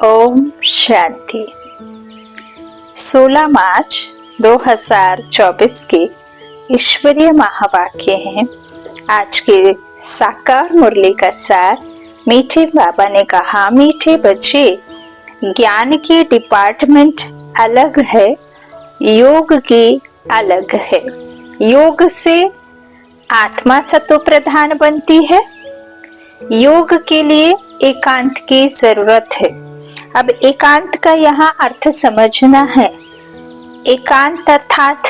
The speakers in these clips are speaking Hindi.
ओम शांति। 16 मार्च 2024 के ईश्वरीय महावाक्य हैं। आज के साकार मुरली का सार। मीठे बाबा ने कहा, मीठे बच्चे, ज्ञान की डिपार्टमेंट अलग है, योग की अलग है। योग से आत्मा सतो प्रधान बनती है। योग के लिए एकांत की जरूरत है। अब एकांत का यहाँ अर्थ समझना है। एकांत अर्थात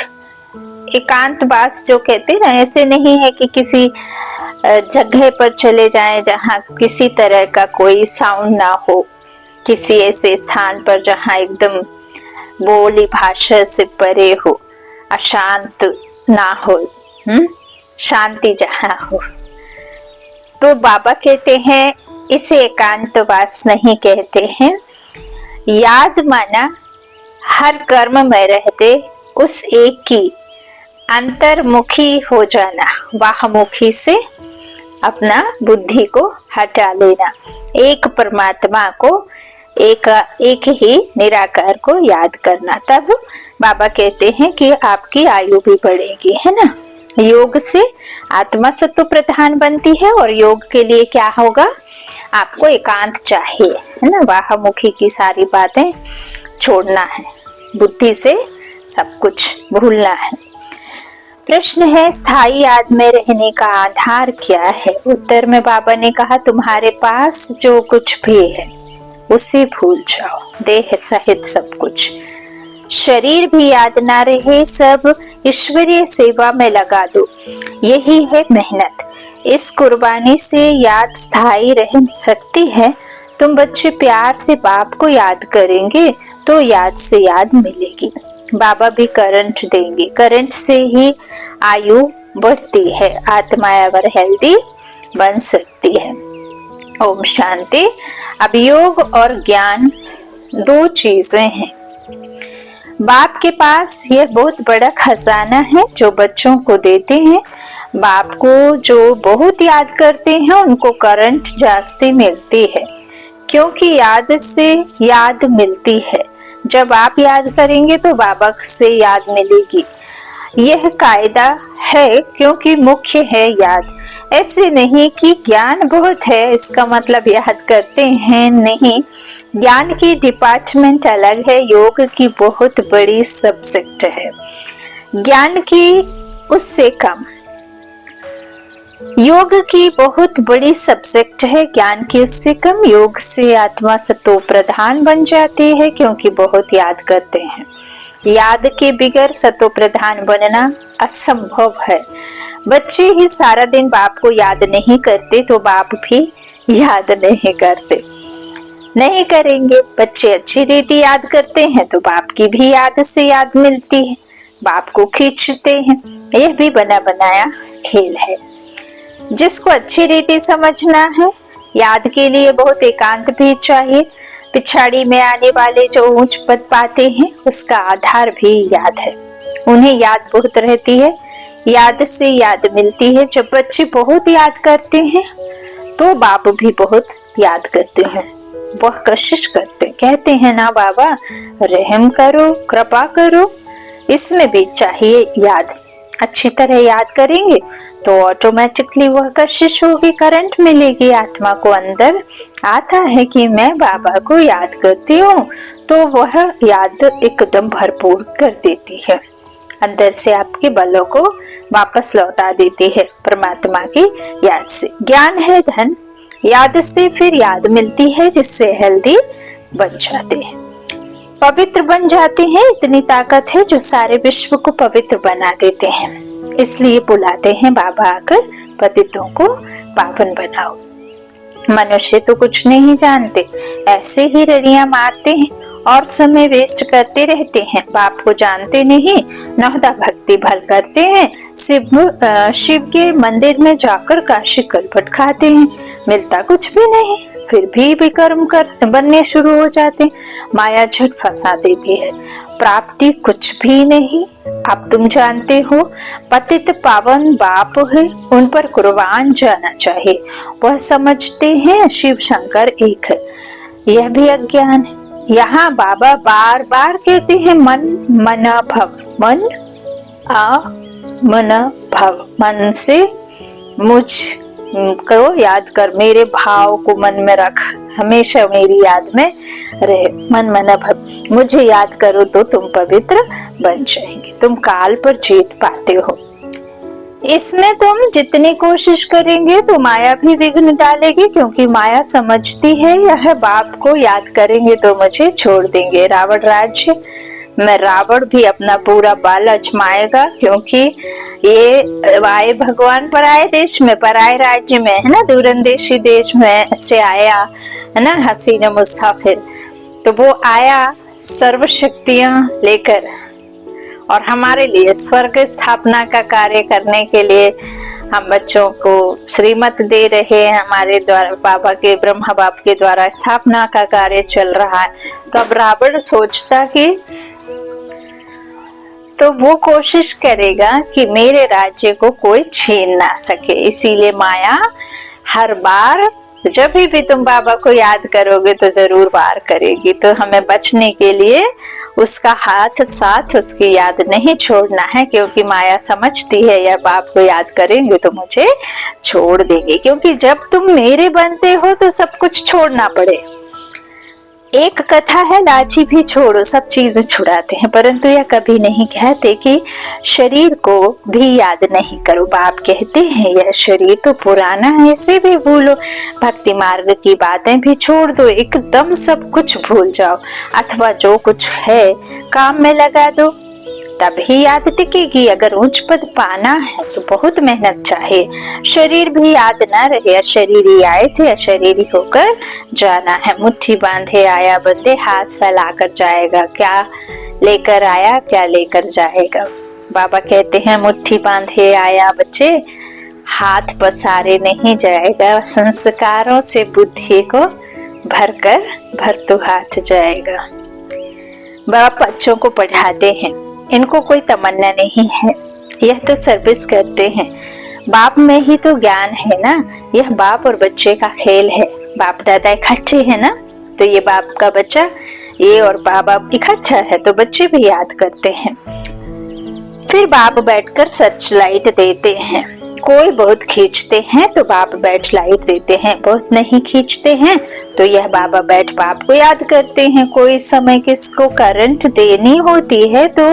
एकांतवास जो कहते हैं ना, ऐसे नहीं है कि किसी जगह पर चले जाएं जहाँ किसी तरह का कोई साउंड ना हो, किसी ऐसे स्थान पर जहाँ एकदम बोली भाषा से परे हो, अशांत ना हो, शांति जहाँ हो। तो बाबा कहते हैं इसे एकांतवास नहीं कहते हैं। याद माना हर कर्म में रहते उस एक की अंतर्मुखी हो जाना, बाहमुखी से अपना बुद्धि को हटा लेना, एक परमात्मा को, एक ही निराकार को याद करना। तब बाबा कहते हैं कि आपकी आयु भी बढ़ेगी, है ना। योग से आत्मा सत्व प्रधान बनती है और योग के लिए क्या होगा, आपको एकांत चाहिए, है ना। बाहमुखी की सारी बातें छोड़ना है, बुद्धि से सब कुछ भूलना है। प्रश्न है, स्थायी याद में रहने का आधार क्या है। उत्तर में बाबा ने कहा, तुम्हारे पास जो कुछ भी है उसे भूल जाओ, देह सहित सब कुछ। शरीर भी याद ना रहे, सब ईश्वरीय सेवा में लगा दो, यही है मेहनत। इस कुर्बानी से याद स्थायी रह सकती है। तुम बच्चे प्यार से बाप को याद करेंगे तो याद से याद मिलेगी। बाबा भी करंट देंगे, करंट से ही आयु बढ़ती है, आत्मा एवर हेल्दी बन सकती है। ओम शांति। अब योग और ज्ञान दो चीजें हैं। बाप के पास यह बहुत बड़ा खजाना है जो बच्चों को देते हैं। बाप को जो बहुत याद करते हैं उनको करंट जास्ती मिलती है, क्योंकि याद से याद मिलती है। जब आप याद करेंगे तो बाबा से याद मिलेगी। यह कायदा है, क्योंकि मुख्य है याद। ऐसे नहीं कि ज्ञान बहुत है इसका मतलब याद करते हैं, नहीं। ज्ञान की डिपार्टमेंट अलग है, योग की बहुत बड़ी सब्जेक्ट है, ज्ञान की उससे कम। योग की बहुत बड़ी सब्जेक्ट है, ज्ञान की उससे कम। योग से आत्मा सतो प्रधान बन जाती है, क्योंकि बहुत याद करते हैं। याद के बिगर सतो प्रधान बनना असंभव है। बच्चे ही सारा दिन बाप को याद नहीं करते तो बाप भी याद नहीं करते, नहीं करेंगे। बच्चे अच्छी रीति याद करते हैं तो बाप की भी याद से याद मिलती है, बाप को खींचते हैं। यह भी बना बनाया खेल है। जिसको अच्छी रीति समझना है, याद के लिए बहुत एकांत भी चाहिए। पिछाड़ी में आने वाले जो ऊंच पद पाते हैं उसका आधार भी याद है। उन्हें याद बहुत रहती है, याद से याद मिलती है। जब बच्चे बहुत याद करते हैं तो बाप भी बहुत याद करते हैं, वह कोशिश करते, कहते हैं ना, बाबा रहम करो, कृपा करो। इसमें भी चाहिए याद। अच्छी तरह याद करेंगे तो ऑटोमेटिकली वह कशिश होगी, करंट मिलेगी। आत्मा को अंदर आता है कि मैं बाबा को याद करती हूँ, तो वह याद एकदम भरपूर कर देती है, अंदर से आपके बलों को वापस लौटा देती है परमात्मा की याद से। ज्ञान है धन, याद से फिर याद मिलती है, जिससे हेल्दी बन जाते हैं, पवित्र बन जाते हैं। इतनी ताकत है जो सारे विश्व को पवित्र बना देते हैं। इसलिए बुलाते हैं बाबा आकर पतितों को पावन बनाओ। मनुष्य तो कुछ नहीं जानते, ऐसे ही रड़ियां मारते हैं और समय वेस्ट करते रहते हैं। बाप को जानते नहीं, नौदा भक्ति भल करते हैं। शिव के मंदिर में जाकर काशी कलपट खाते हैं, मिलता कुछ भी नहीं, फिर भी विकर्म बनने शुरू हो जाते हैं। माया झट फंसा देती है, प्राप्ति कुछ भी नहीं। अब तुम जानते हो, पतित पावन बाप है, उन पर कुर्बान जाना चाहिए। वह समझते हैं शिव शंकर एक है। यह भी अज्ञान है। यहाँ बाबा बार बार कहते हैं मन मना भव, मन आ मना भव, मन से मुझ को याद कर, मेरे भाव को मन में रख, हमेशा मेरी याद में रहे। मन मना भव, मुझे याद करो तो तुम पवित्र बन जाएंगे, तुम काल पर जीत पाते हो। इसमें तुम जितनी कोशिश करेंगे तो माया भी विघ्न डालेगी, क्योंकि माया समझती है यह बाप को याद करेंगे तो मुझे छोड़ देंगे। रावण राज्य में रावण भी अपना पूरा बाल अजमाएगा, क्योंकि ये आए भगवान पराये देश में, पराये राज्य में, है ना, दूरंदेशी देश में से आया, है ना, हसीन मुसाफिर। तो वो आया सर्व शक्तियां लेकर और हमारे लिए स्वर्ग स्थापना का कार्य करने के लिए हम बच्चों को श्रीमत दे रहे हैं। हमारे द्वारा बाबा के, ब्रह्मा बाप के द्वारा स्थापना का कार्य चल रहा है। तो अब रावण सोचता कि तो वो कोशिश करेगा कि मेरे राज्य को कोई छीन ना सके। इसीलिए माया हर बार जब भी तुम बाबा को याद करोगे तो जरूर वार करेगी। तो हमें बचने के लिए उसका हाथ साथ उसकी याद नहीं छोड़ना है, क्योंकि माया समझती है या बाप को याद करेंगे तो मुझे छोड़ देंगे। क्योंकि जब तुम मेरे बनते हो तो सब कुछ छोड़ना पड़े। एक कथा है, लाठी भी छोड़ो, सब चीजें छुड़ाते हैं, परंतु यह कभी नहीं कहते कि शरीर को भी याद नहीं करो। बाप कहते हैं यह शरीर तो पुराना है, इसे भी भूलो, भक्ति मार्ग की बातें भी छोड़ दो, एकदम सब कुछ भूल जाओ, अथवा जो कुछ है काम में लगा दो, तभी याद टिकेगी। अगर उच्च पद पाना है तो बहुत मेहनत चाहिए। शरीर भी याद न रहे, अशरीरी आए थे, अशरीरी होकर जाना है। मुट्ठी बांधे आया बंदे, हाथ फैलाकर जाएगा, क्या लेकर आया क्या लेकर जाएगा। बाबा कहते हैं मुट्ठी बांधे आया बच्चे, हाथ पसारे नहीं जाएगा, संस्कारों से बुद्धि को भरकर भरतु हाथ जाएगा। बाबा बच्चों को पढ़ाते हैं, इनको कोई तमन्ना नहीं है, यह तो सर्विस करते हैं। बाप में ही तो ज्ञान है ना, यह बाप और बच्चे का खेल है। बाप दादा इकट्ठे है ना, तो ये बाप का बच्चा, ये और बाबा इकट्ठा है, तो बच्चे भी याद करते हैं। फिर बाप बैठकर सर्च लाइट देते हैं। कोई बहुत खींचते हैं तो बाप बैठ लाइट देते हैं, बहुत नहीं खींचते हैं तो यह बाबा बैठ बाप को याद करते हैं। कोई समय किसको करंट देनी होती है तो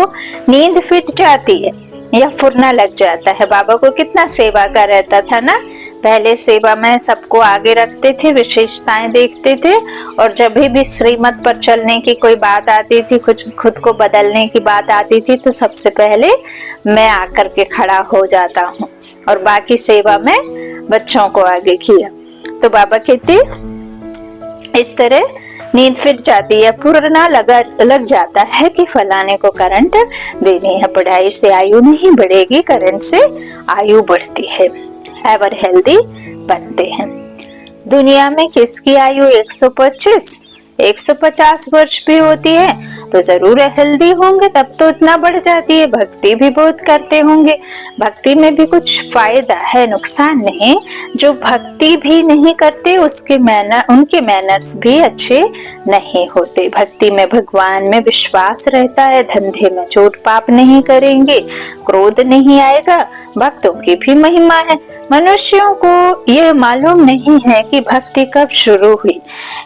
नींद फिट जाती है, यह फुरना लग जाता है। बाबा को कितना सेवा का रहता था ना, पहले सेवा में सबको आगे रखते थे, विशेषताएं देखते थे, और जब भी श्रीमत पर चलने की कोई बात आती थी, कुछ खुद को बदलने की बात आती थी, तो सबसे पहले मैं आकर के खड़ा हो जाता हूँ और बाकी सेवा में बच्चों को आगे किया। तो बाबा कहते इस तरह नींद फिट जाती है, पुरना लग जाता है कि फलाने को करंट देनी है। पढ़ाई से आयु नहीं बढ़ेगी, करंट से आयु बढ़ती है, एवर हेल्दी बनते हैं। दुनिया में किसकी आयु 125 150 वर्ष भी होती है तो जरूर हेल्दी होंगे, तब तो इतना बढ़ जाती है। भक्ति भी बहुत करते होंगे, भक्ति में भी कुछ फायदा है, नुकसान नहीं। जो भक्ति भी नहीं करते उनके मैनर्स भी अच्छे नहीं होते। भक्ति में भगवान में विश्वास रहता है, धंधे में चोट पाप नहीं करेंगे, क्रोध नहीं आएगा। भक्तों की भी महिमा है। मनुष्यों को यह मालूम नहीं है कि भक्ति कब शुरू हुई,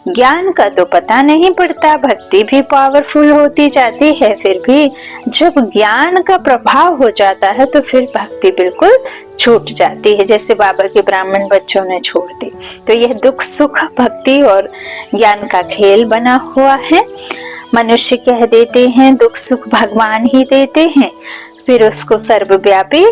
ज्ञान का तो पता नहीं पड़ता, भक्ति भी पावरफुल होती जाती है। फिर भी जब ज्ञान का प्रभाव हो जाता है तो फिर भक्ति बिल्कुल छूट जाती है, जैसे बाबा के ब्राह्मण बच्चों ने छोड़ दी। तो यह दुख सुख भक्ति और ज्ञान का खेल बना हुआ है। मनुष्य कह देते हैं दुख सुख भगवान ही देते हैं, फिर उसको सर्वव्यापी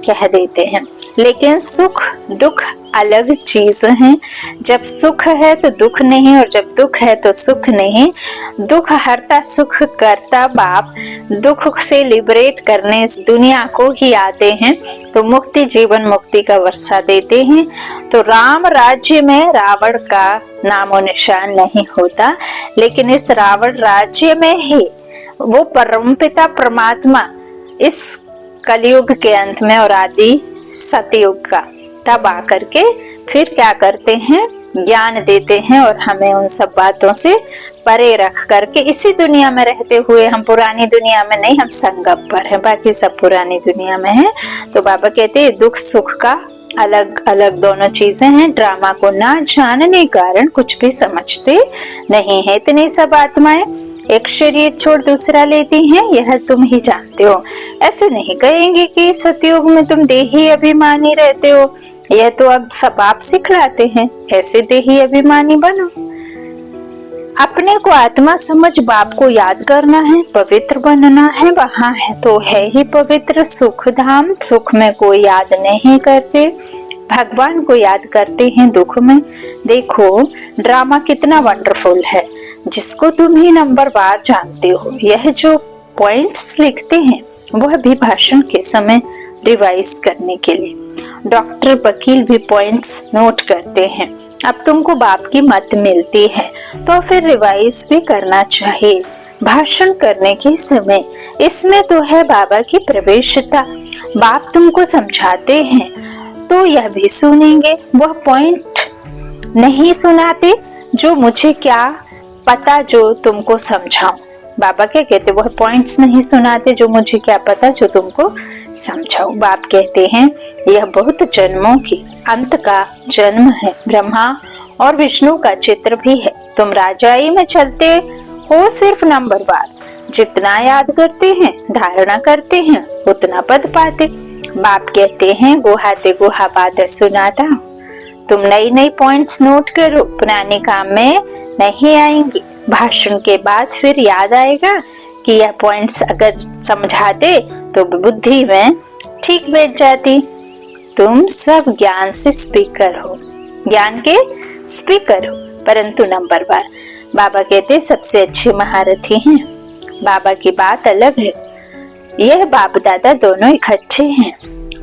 कह देते हैं, लेकिन सुख दुख अलग चीज है। जब सुख है तो दुख नहीं, और जब दुख है तो सुख नहीं। दुख हरता सुख करता बाप दुख से लिबरेट करने इस दुनिया को ही आते हैं, तो मुक्ति जीवन मुक्ति का वर्षा देते हैं। तो राम राज्य में रावण का नामो निशान नहीं होता, लेकिन इस रावण राज्य में ही वो परमपिता परमात्मा इस कलयुग के अंत में और आदि सतयुग का तब आकर के फिर क्या करते हैं, ज्ञान देते हैं और हमें उन सब बातों से परे रख करके इसी दुनिया में रहते हुए, हम पुरानी दुनिया में नहीं, हम संगम पर हैं, बाकी सब पुरानी दुनिया में हैं। तो बाबा कहते हैं दुख सुख का अलग अलग दोनों चीजें हैं। ड्रामा को ना जानने कारण कुछ भी समझते नहीं है। इतनी सब आत्माएं एक शरीर छोड़ दूसरा लेती हैं, यह तुम ही जानते हो। ऐसे नहीं कहेंगे कि सतयुग में तुम देही अभिमानी रहते हो, यह तो अब सब आप सिखलाते हैं। ऐसे देही अभिमानी बनो। अपने को आत्मा समझ बाप को याद करना है, पवित्र बनना है। वहाँ है तो है ही पवित्र सुख धाम। सुख में कोई याद नहीं करते, भगवान को याद करते हैं दुख में। देखो ड्रामा कितना वंडरफुल है, जिसको तुम ही नंबर वार जानते हो। यह जो पॉइंट्स लिखते हैं वह भी भाषण के समय रिवाइज करने के लिए। डॉक्टर वकील भी पॉइंट्स नोट करते हैं। अब तुमको बाप की मत मिलती है तो फिर रिवाइज भी करना चाहिए भाषण करने के समय। इसमें तो है बाबा की प्रवेशता। बाप तुमको समझाते हैं तो यह भी सुनेंगे। वह पॉइंट नहीं सुनाते जो मुझे क्या पता जो तुमको समझाऊं। बाबा क्या कहते, वह पॉइंट्स नहीं सुनाते जो मुझे क्या पता जो तुमको समझाऊं। बाप कहते हैं यह बहुत जन्मों की अंत का जन्म है। ब्रह्मा और विष्णु का चित्र भी है। तुम राजाई में चलते हो सिर्फ नंबरवार। जितना याद करते हैं, धारणा करते हैं, उतना पद पाते। बाप कहते हैं गुहाते गुहा बातें सुनाता हूँ। तुम नई नई पॉइंट्स नोट करो, पुराने काम में नहीं आएंगी। भाषण के बाद फिर याद आएगा कि यह पॉइंट्स अगर समझाते तो बुद्धि में ठीक बैठ जाती। तुम सब ज्ञान से स्पीकर हो, ज्ञान के स्पीकर हो, परंतु नंबरवार। बाबा कहते सबसे अच्छे महारथी हैं। बाबा की बात अलग है। यह बाप दादा दोनों इकट्ठे हैं।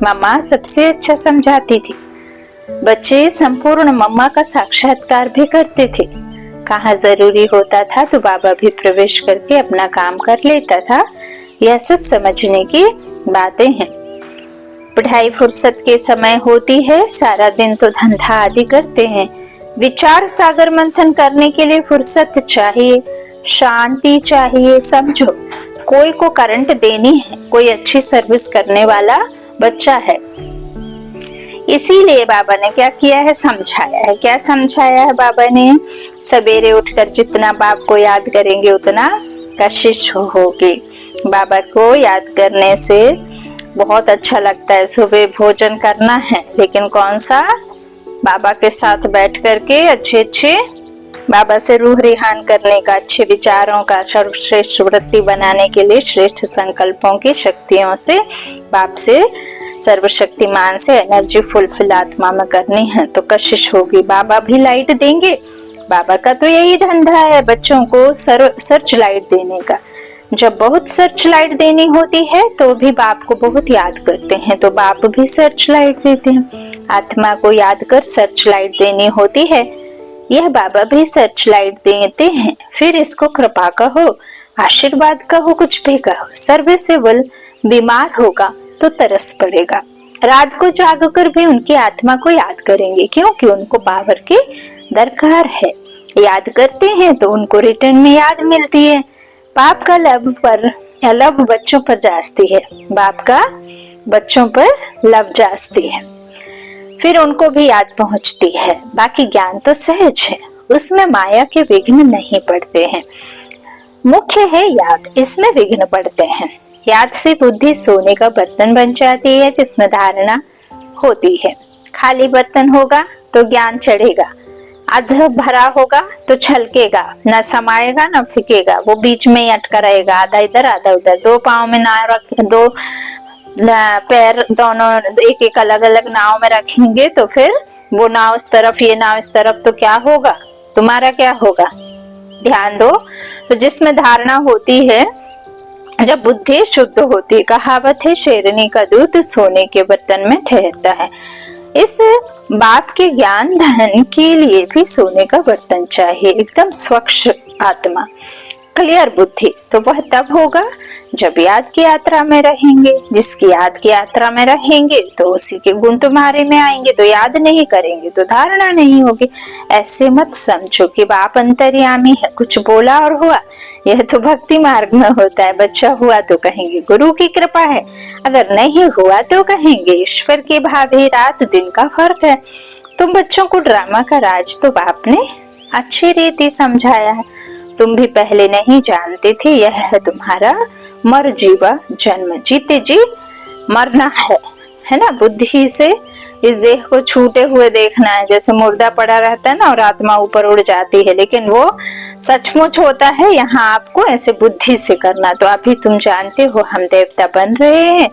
मम्मा सबसे अच्छा समझाती थी। बच्चे संपूर्ण मम्मा का साक्षात्कार भी करते थे। कहाँ जरूरी होता था तो बाबा भी प्रवेश करके अपना काम कर लेता था। यह सब समझने की बातें हैं। पढ़ाई फुर्सत के समय होती है, सारा दिन तो धंधा आदि करते हैं। विचार सागर मंथन करने के लिए फुर्सत चाहिए, शांति चाहिए। समझो कोई को करंट देनी है, कोई अच्छी सर्विस करने वाला बच्चा है। इसीलिए बाबा ने क्या किया है, समझाया है। क्या समझाया है बाबा ने, सवेरे उठकर जितना बाप को याद करेंगे उतना कशिश होगी। बाबा को याद करने से बहुत अच्छा लगता है। सुबह भोजन करना है, लेकिन कौन सा, बाबा के साथ बैठ करके अच्छे बाबा से रूह रिहान करने का, अच्छे विचारों का, सर्वश्रेष्ठ वृत्ति बनाने के लिए श्रेष्ठ संकल्पों की शक्तियों से, बाप से, सर्वशक्तिमान से एनर्जी फुलफिल आत्मा में करनी है तो कशिश होगी। बाबा भी लाइट देंगे। बाबा का तो यही धंधा है बच्चों को सर्च लाइट देने का। जब बहुत सर्च लाइट देनी होती है तो भी बाप को बहुत याद करते हैं, तो बाप भी सर्च लाइट देते हैं। आत्मा को याद कर सर्च लाइट देनी होती है, यह बाबा भी सर्च लाइट देते हैं। फिर इसको कृपा कहो, आशीर्वाद कहो, कुछ भी कहो। सर्विसेबल बीमार होगा तो तरस पड़ेगा। रात को जागकर भी उनकी आत्मा को याद करेंगे, क्योंकि उनको पावर की दरकार है। याद करते हैं तो उनको रिटर्न में याद मिलती है। बाप का लव बच्चों पर जास्ती है, बाप का बच्चों पर लव जास्ती है। फिर उनको भी याद पहुंचती है। बाकी ज्ञान तो सहज है, उसमें माया के विघ्न नहीं पड़ते हैं। मुख्य है याद, इसमें विघ्न पड़ते हैं। याद से बुद्धि सोने का बर्तन बन जाती है जिसमें धारणा होती है। खाली बर्तन होगा तो ज्ञान चढ़ेगा, आधा भरा होगा तो छलकेगा, न समाएगा न फिकेगा, वो बीच में ही अटका रहेगा, आधा इधर आधा उधर। दो पाँव में ना रख, दो पैर दोनों एक एक अलग अलग नाव में रखेंगे तो फिर वो नाव इस तरफ, ये नाव इस तरफ, तो क्या होगा, तुम्हारा क्या होगा। ध्यान दो। तो जिसमें धारणा होती है, जब बुद्धि शुद्ध होती है, कहावत है शेरनी का दूध सोने के बर्तन में ठहरता है। इस बाप के ज्ञान धन के लिए भी सोने का बर्तन चाहिए, एकदम स्वच्छ आत्मा। क्लियर बुद्धि, तो वह तब होगा जब याद की यात्रा में रहेंगे। जिसकी याद की यात्रा में रहेंगे तो उसी के गुण तुम्हारे में आएंगे, तो याद नहीं करेंगे तो धारणा नहीं होगी। ऐसे मत समझो कि बाप अंतर्यामी है, कुछ बोला और हुआ। यह तो भक्ति मार्ग में होता है। बच्चा हुआ तो कहेंगे गुरु की कृपा है, अगर नहीं हुआ तो कहेंगे ईश्वर के भावे रात दिन का फर्क है। तुम बच्चों को ड्रामा का राज तो बाप ने अच्छी रीति समझाया है। तुम भी पहले नहीं जानते थे, यह है तुम्हारा मर जीवा जन्म। जीते जी मरना है ना। बुद्धि से इस देह को छूटे हुए देखना है, जैसे मुर्दा पड़ा रहता है ना और आत्मा ऊपर उड़ जाती है, लेकिन वो सचमुच होता है। यहाँ आपको ऐसे बुद्धि से करना। तो अभी तुम जानते हो हम देवता बन रहे हैं।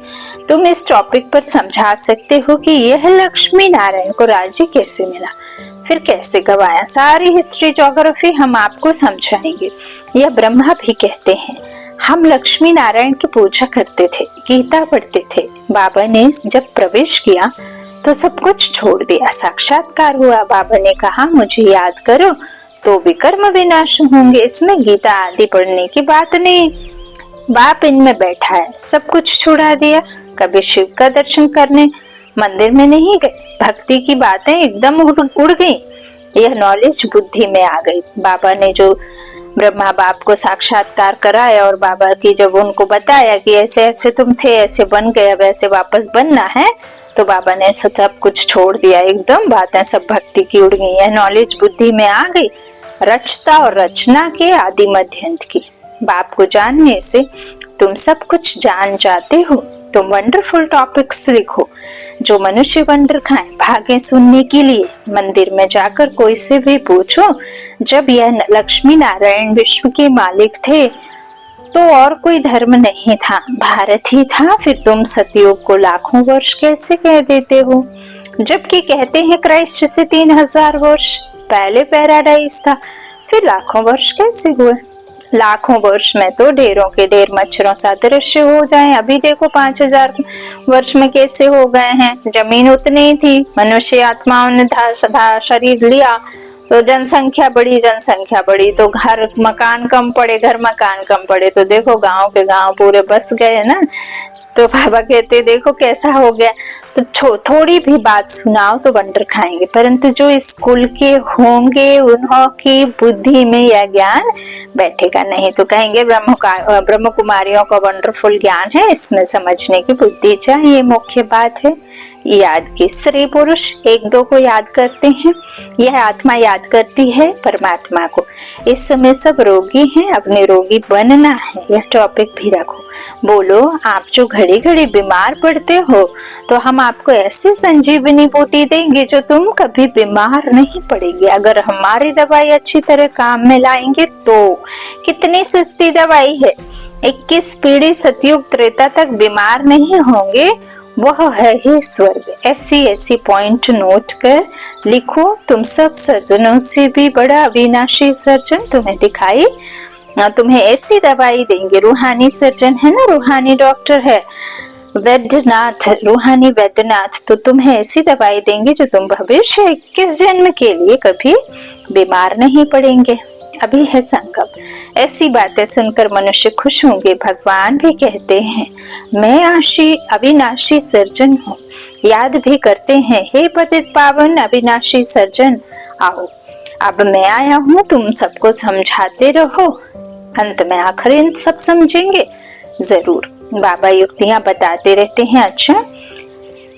तुम इस टॉपिक पर समझा सकते हो कि यह लक्ष्मी नारायण को राज्य कैसे मिला, फिर कैसे गवाया। सारी हिस्ट्री ज्योग्राफी हम आपको समझाएंगे। यह ब्रह्मा भी कहते हैं हम लक्ष्मी नारायण की पूजा करते थे, गीता पढ़ते थे। बाबा ने जब प्रवेश किया तो सब कुछ छोड़ दिया, साक्षात्कार हुआ। बाबा ने कहा मुझे याद करो तो विकर्म विनाश होंगे। इसमें गीता आदि पढ़ने की बात नहीं। बाप इनमें बैठा है, सब कुछ छुड़ा दिया। कभी शिव का दर्शन करने मंदिर में नहीं गए, भक्ति की बातें एकदम उड़ गई। यह नॉलेज बुद्धि में आ गई। बाबा ने जो ब्रह्मा बाप को साक्षात्कार कराया और बाबा की जब उनको बताया कि ऐसे ऐसे तुम थे, ऐसे बन गए, अब ऐसे वापस बनना है, तो बाबा ने सब कुछ छोड़ दिया। एकदम बातें सब भक्ति की उड़ गई। यह नॉलेज बुद्धि में आ गई, रचता और रचना के आदि मध्य अंत की। बाप को जानने से तुम सब कुछ जान जाते हो। तुम वंडरफुल टॉपिक्स लिखो जो मनुष्य वंडर खाएं, भागे सुनने के लिए। मंदिर में जाकर कोई से भी पूछो, जब यह लक्ष्मी नारायण विश्व के मालिक थे तो और कोई धर्म नहीं था, भारत ही था। फिर तुम सतयुग को लाखों वर्ष कैसे कह देते हो, जबकि कहते हैं क्राइस्ट से 3000 वर्ष पहले पैराडाइज था। फिर लाखों वर्ष कैसे हुए? लाखों वर्ष में तो ढेरों के ढेर मच्छरों सा दृश्य हो जाए। अभी देखो 5000 वर्ष में कैसे हो गए हैं। जमीन उतनी थी, मनुष्य आत्माओं ने शरीर लिया तो जनसंख्या बढ़ी तो घर मकान कम पड़े तो देखो गांव के गांव पूरे बस गए ना। तो बाबा कहते देखो कैसा हो गया। तो थोड़ी भी बात सुनाओ तो वंडर खाएंगे, परंतु जो स्कूल के होंगे उन्हों की बुद्धि में यह ज्ञान बैठेगा नहीं। तो कहेंगे ब्रह्म कुमारियों का वंडरफुल ज्ञान है, इसमें समझने की बुद्धि चाहिए। मुख्य बात है याद की। स्त्री पुरुष एक दो को याद करते हैं, यह आत्मा याद करती है परमात्मा को। इस समय सब रोगी हैं, अपने रोगी बनना है। यह टॉपिक भी रखो। बोलो आप जो घड़ी घड़ी बीमार पड़ते हो तो हम आपको ऐसी संजीवनी बूटी देंगे जो तुम कभी बीमार नहीं पड़ेंगे। अगर हमारी दवाई अच्छी तरह काम में लाएंगे तो। कितनी सस्ती दवाई है, 21 पीढ़ी सतयुग त्रेता तक बीमार नहीं होंगे, वह है ही स्वर्ग। ऐसी पॉइंट नोट कर लिखो। तुम सब सर्जनों से भी बड़ा अविनाशी सर्जन तुम्हें दिखाई, तुम्हें ऐसी दवाई देंगे। रूहानी सर्जन है ना, रूहानी डॉक्टर है वैद्यनाथ, रूहानी वैद्यनाथ, तो तुम्हें ऐसी दवाई देंगे जो तुम भविष्य 21 जन्म के लिए कभी बीमार नहीं पड़ेंगे। अभी है संगम। ऐसी बातें सुनकर मनुष्य खुश होंगे। भगवान भी कहते हैं मैं अविनाशी सर्जन हूँ। याद भी करते हैं हे पतित पावन अविनाशी सर्जन, आओ अब मैं आया हूँ, तुम सबको समझाते रहो। अंत में आखिर सब समझेंगे जरूर। बाबा युक्तियां बताते रहते हैं। अच्छा,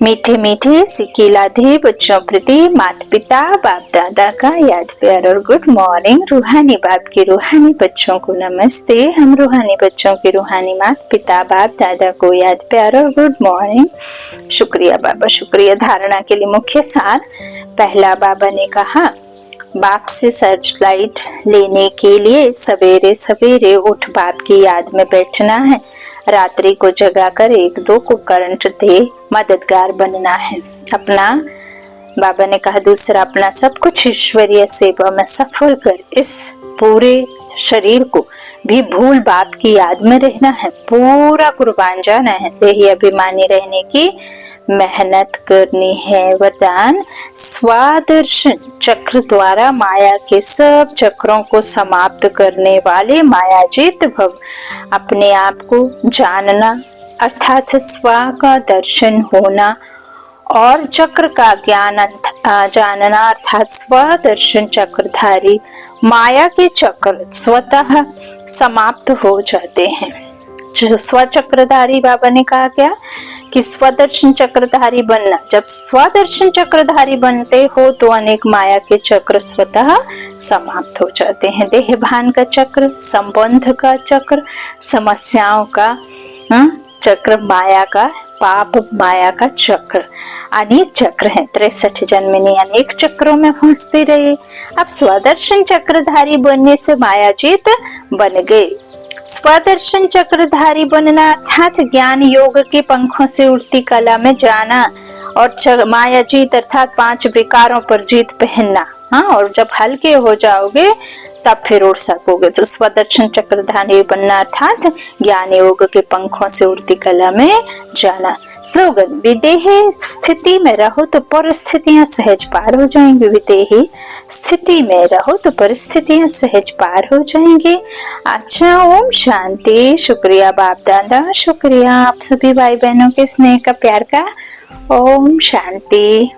मीठे मीठे सिकिलाधे बच्चों प्रति माता पिता बाप दादा का याद प्यार और गुड मॉर्निंग। रूहानी बाप के रूहानी बच्चों को नमस्ते। हम रूहानी बच्चों के रूहानी माता पिता बाप दादा को याद प्यार और गुड मॉर्निंग। शुक्रिया बाबा, शुक्रिया। धारणा के लिए मुख्य सार। पहला, बाबा ने कहा बाप से सर्च लाइट लेने के लिए सवेरे सवेरे उठ बाप की याद में बैठना है। रात्रि को जगाकर एक दो को करंट दे मददगार बनना है। अपना, बाबा ने कहा दूसरा, अपना सब कुछ ईश्वरीय सेवा में सफल कर इस पूरे शरीर को भी भूल बाप की याद में रहना है। पूरा कुर्बान जाना है। यही अभिमानी रहने की मेहनत करनी है। वरदान, स्वादर्शन चक्र द्वारा माया के सब चक्रों को समाप्त करने वाले मायाजीत भव। अपने आप को जानना अर्थात स्व का दर्शन होना और चक्र का ज्ञान जानना अर्थात स्वदर्शन चक्रधारी माया के चक्र स्वतः समाप्त हो जाते हैं। जो स्वचक्रधारी बाबा ने कहा क्या कि स्वदर्शन चक्रधारी बनना। जब स्वदर्शन चक्रधारी बनते हो तो अनेक माया के चक्र स्वतः समाप्त हो जाते हैं। देह भान का चक्र, संबंध का चक्र, समस्याओं का चक्र, माया का, पाप माया का चक्र, अनेक चक्र हैं। 63 जन्म अनेक चक्रों में फंसते रहे। अब स्वदर्शन चक्रधारी बनने से मायाजीत बन गए। स्वदर्शन चक्रधारी बनना अर्थात ज्ञान योग के पंखों से उड़ती कला में जाना और मायाजीत अर्थात 5 विकारों पर जीत पहनना। और जब हल्के हो जाओगे तब फिर उड़ सकोगे। तो स्वदर्शन चक्रधारी बनना अर्थात ज्ञान योग के पंखों से उड़ती कला में जाना। स्लोगन, विदेह स्थिति में रहो तो परिस्थितियां सहज पार हो जाएंगी। विदेही स्थिति में रहो तो परिस्थितियां सहज पार हो जाएंगी। अच्छा, ओम शांति। शुक्रिया बाप दादा, शुक्रिया आप सभी भाई बहनों के स्नेह का, प्यार का। ओम शांति।